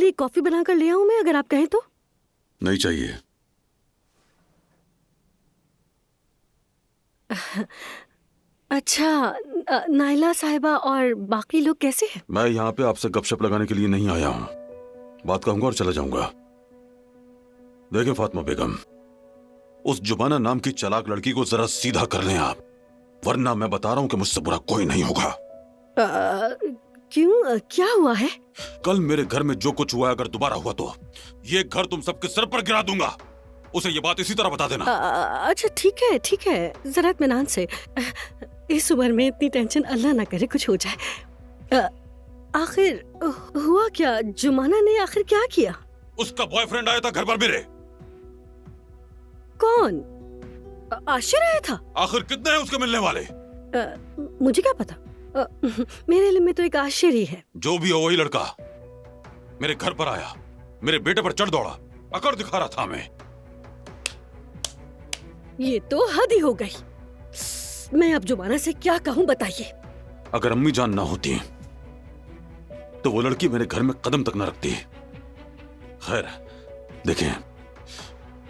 लिए कॉफी बनाकर ले आऊं मैं, अगर आप कहें तो? नहीं चाहिए। अच्छा, नाइला साहिबा और बाकी लोग कैसे हैं? मैं यहाँ पे आपसे गपशप लगाने के लिए नहीं आया हूँ। बात कहूंगा और चला जाऊंगा। देखें फातिमा बेगम, उस जुबाना नाम की चालाक लड़की को जरा सीधा कर लें आप, वरना मैं बता रहा हूँ कि मुझसे बुरा कोई नहीं होगा। क्यों, क्या हुआ है? कल मेरे घर में जो कुछ हुआ, अगर दोबारा हुआ तो ये घर तुम सबके सर पर गिरा दूंगा। उसे ये बात इसी तरह बता देना। अच्छा ठीक है, ठीक है, जरा इत्मीनान से। इस उम्र में इतनी टेंशन, अल्लाह ना करे कुछ हो जाए। आखिर हुआ क्या? जुमाना ने आखिर क्या किया? उसका बॉयफ्रेंड आया था घर पर मेरे। कौन? आशिर आया था? आखिर कितने हैं उसके मिलने वाले? मुझे क्या पता। मेरे लिए में तो एक आशिर ही है। जो भी हो वही लड़का मेरे घर पर आया, मेरे बेटे पर चढ़ दौड़ा, अकड़ दिखा रहा था मैं। ये तो हद ही हो गई। मैं अब जुमाना से क्या कहूँ बताइए। अगर अम्मी जान ना होती तो वो लड़की मेरे घर में कदम तक ना रखती। खैर देखें,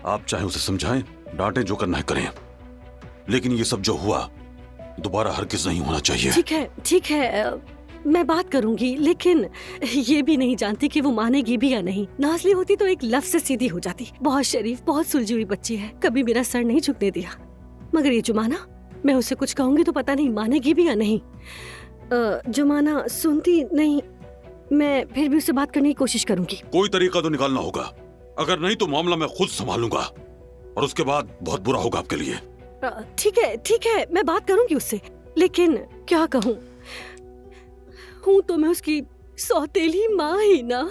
आप चाहे उसे समझाएं, डांटें, जो करना है करें, लेकिन ये सब जो हुआ दोबारा हरगिज़ नहीं होना चाहिए। ठीक है, ठीक है, मैं बात करूंगी, लेकिन ये भी नहीं जानती कि वो मानेगी भी या नहीं। नाज़ली होती तो एक लफ्ज से सीधी हो जाती। बहुत शरीफ, बहुत सुलझी हुई बच्ची है, कभी मेरा सर नहीं झुकने दिया। मगर ये जुमाना, मैं उसे कुछ कहूंगी तो पता नहीं मानेगी भी या नहीं। जुमाना सुनती नहीं। मैं फिर भी उससे बात करने की कोशिश करूंगी। कोई तरीका तो निकालना होगा, अगर नहीं तो मामला मैं खुद संभालूंगा और उसके बाद बहुत बुरा होगा आपके लिए। ठीक है, ठीक है, मैं बात करूंगी उससे, लेकिन क्या कहूँ? हूँ तो मैं उसकी सौतेली माँ ही ना।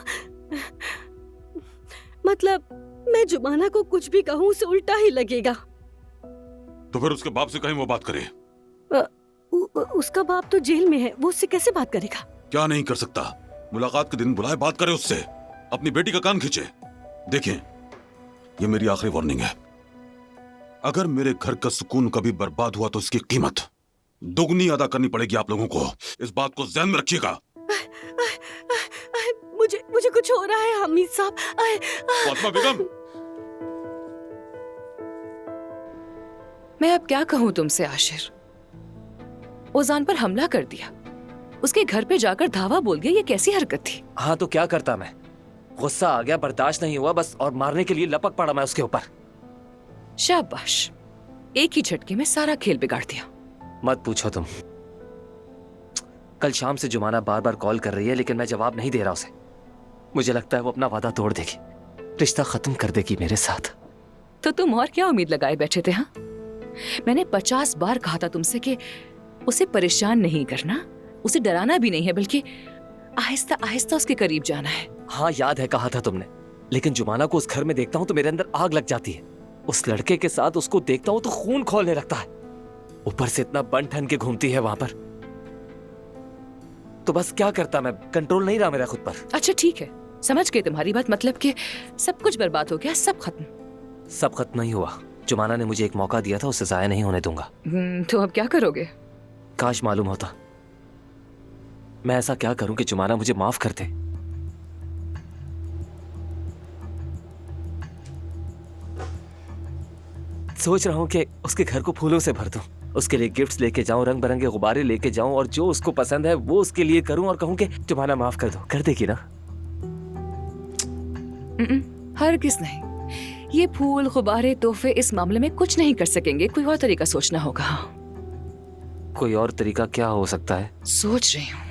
मतलब मैं जुमाना को कुछ भी कहूँ उसे उल्टा ही लगेगा। तो फिर उसके बाप से कहीं वो बात करे। उसका बाप तो जेल में है, वो उससे कैसे बात करेगा? क्या नहीं कर सकता? मुलाकात के दिन बुलाए, बात करे उससे, अपनी बेटी का कान खींचे। देखें, ये मेरी आखिरी वार्निंग है। अगर मेरे घर का सुकून कभी बर्बाद हुआ तो इसकी कीमत दुगनी अदा करनी पड़ेगी आप लोगों को। इस बात को ध्यान में रखिएगा। मुझे कुछ हो रहा है हमीद साहब। फातिमा बेगम, मैं अब क्या कहूँ तुमसे आशिर? ओजान पर हमला कर दिया, उसके घर पे जाकर धावा बोल गया, ये कैसी हरकत थी? हाँ तो क्या करता मैं? गुस्सा आ गया, बर्दाश्त नहीं हुआ बस, और मारने के लिए लपक पड़ा मैं उसके ऊपर। शाबाश, एक ही झटके में सारा खेल बिगाड़ दिया। मत पूछो तुम। कल शाम से जुमाना बार बार कॉल कर रही है, लेकिन मैं जवाब नहीं दे रहा उसे। मुझे लगता है वो अपना वादा तोड़ देगी, रिश्ता खत्म कर देगी मेरे साथ। तो तुम और क्या उम्मीद लगाए बैठे थे? हाँ, मैंने 50 बार कहा था तुमसे कि उसे परेशान नहीं करना, उसे डराना भी नहीं है, बल्कि आहिस्ता आहिस्ता उसके करीब जाना है। हाँ याद है, कहा था तुमने, लेकिन जुमाना को उस घर में देखता हूँ तो मेरे अंदर आग लग जाती है। उस लड़के के साथ उसको देखता हूँ तो खून खौलने लगता है। ऊपर से इतना बन ठन के घूमती है वहां पर, तो बस क्या करता मैं, कंट्रोल नहीं रहा मेरा खुद पर। अच्छा ठीक है, समझ गए तुम्हारी बात, मतलब कि सब कुछ बर्बाद हो गया, सब खत्म। सब खत्म नहीं हुआ। जुमाना ने मुझे एक मौका दिया था, उसे जाया नहीं होने दूंगा। तो अब क्या करोगे? काश मालूम होता। मैं ऐसा क्या करूं कि जुमाना मुझे माफ कर दे। सोच रहा हूं कि उसके घर को फूलों से भर दूं, उसके लिए गिफ्ट्स लेके जाऊं, रंग बिरंगे गुब्बारे लेके जाऊं, और जो उसको पसंद है वो उसके लिए करूं, और कहूं कि जुमाना माफ कर दो। कर देगी ना? हरगिज़ नहीं। ये फूल, गुब्बारे, तोहफे इस मामले में कुछ नहीं कर सकेंगे। कोई और तरीका सोचना होगा। कोई और तरीका क्या हो सकता है? सोच रही हूँ।